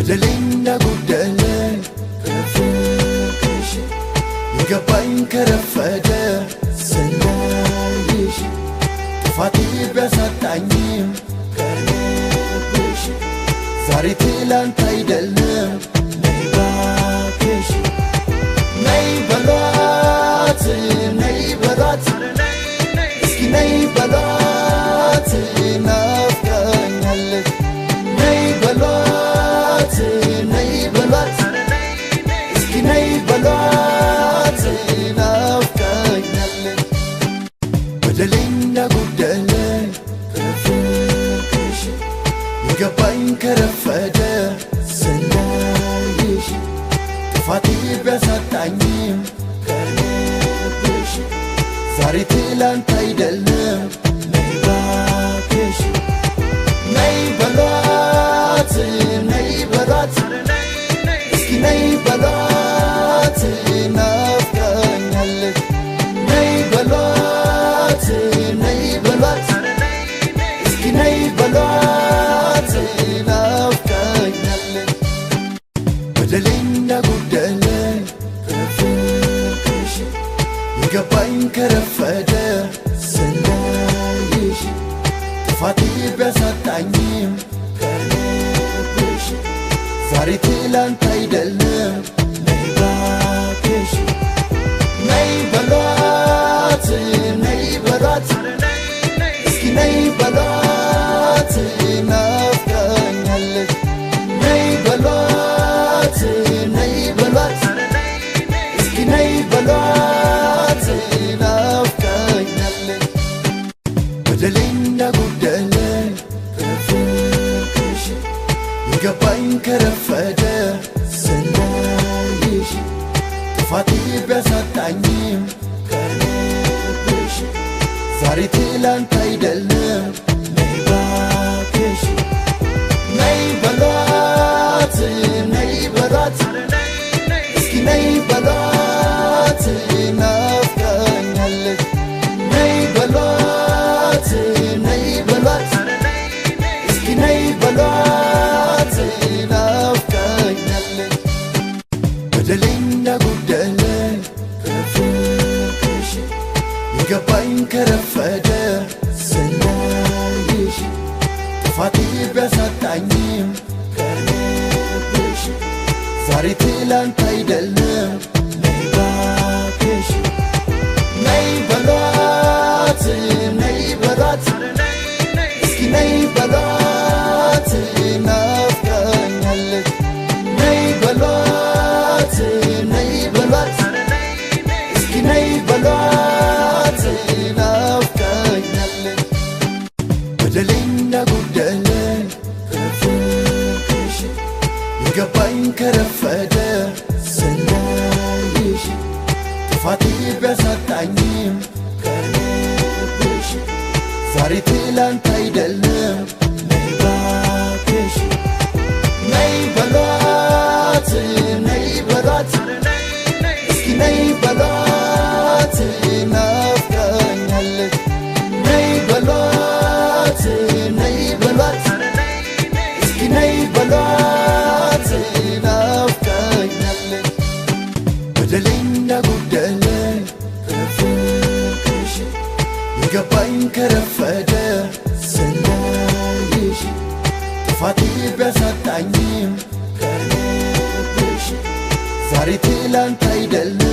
በደለኛ ጎደለ ከፍቅርሽ የገባኝ ከረፈደ ስናይሽ ጥፋቴ ቢያሳጣኝም ከልብሽ ዛሬ ትላንት አይደለም ነይ እባክሽ ነይ በሏት ነይ በሏት እስኪ ነይ በሏት ናፍቃኛለች ነይ በሏት ነይ በሏት እስኪ ነይ በሏት ናፍቃኛለች በደለኛ ጎደለ ከፍቅርሽ የገባኝ ከረፈደ ስናይሽ ጥፋቴ ቢያሳጣኝም ከልብሽ ዛሬ ትላንት አይደለም ነይ እባክሽ ነይ በሏት ነይ በሏት እስኪ ነይ በሏት ናፍቃኛለች ነይ በሏት ነይ በሏት እስኪ ነይ በሏት ናፍቃኛለች በደለኛ ጎደለ ከፍቅርሽ የገባኝ ከረፈደ ስናይሽ ጥፋቴ ቢያሳጣኝም ከልብሽ ዛሬ ትላንት አይደለም ነይ እባክሽ ነይ በሏት ነይ በሏት እስኪ ነይ በሏት ናፍቃኛለች ነይ በሏት ነይ በሏት እስኪ ነይ በሏት ናፍቃኛለች በደለኛ ጎደለ ከፍቅርሽ የገባኝ ከረፈደ ስናይሽ ጥፋቴ ቢያሳጣኝም ከልብሽ ዛሬ ትላንት አይደለም ነይ እባክሽ ነይ በሏት ነይ በሏት እስኪ ነይ በሏት ናፍቃኛለች ነይ በሏት ነይ በሏት እስኪ ነይ በሏት ናፍቃኛለች በደለኛ ጎደለ ከፍቅርሽ የገባኝ ከረፈደ ስናይሽ ጥፋቴ ቢያሳጣኝም ከልብሽ ዛሬ ትላንት አይደለም ነይ እባክሽ ነይ በሏት ነይ በሏት እስኪ ነይ በሏት ናፍቃኛለች ነይ በሏት ነይ በሏት እስኪ ነይ በሏት ናፍቃኛለች በደለኛ ጎደለ ከፍቅርሽ የገባኝ ከረፈደ ስናይሽ ጥፋቴ ቢያሳጣኝም ከልብሽ ዛሬ ትላንት አይደለም ነይ እባክሽ ነይ በሏት ነይ በሏት እስኪ ነይ በሏት ናፍቃኛለች ነይ በሏት ነይ በሏት እስኪ ነይ በሏት ናፍቃኛለች በደለኛ ጎደለ ከፍቅርሽ የገባኝ ከረፈደ ስናይሽ ጥፋቴ ቢያሳጣኝም ከልብሽ ዛሬ ትላንት አይደለም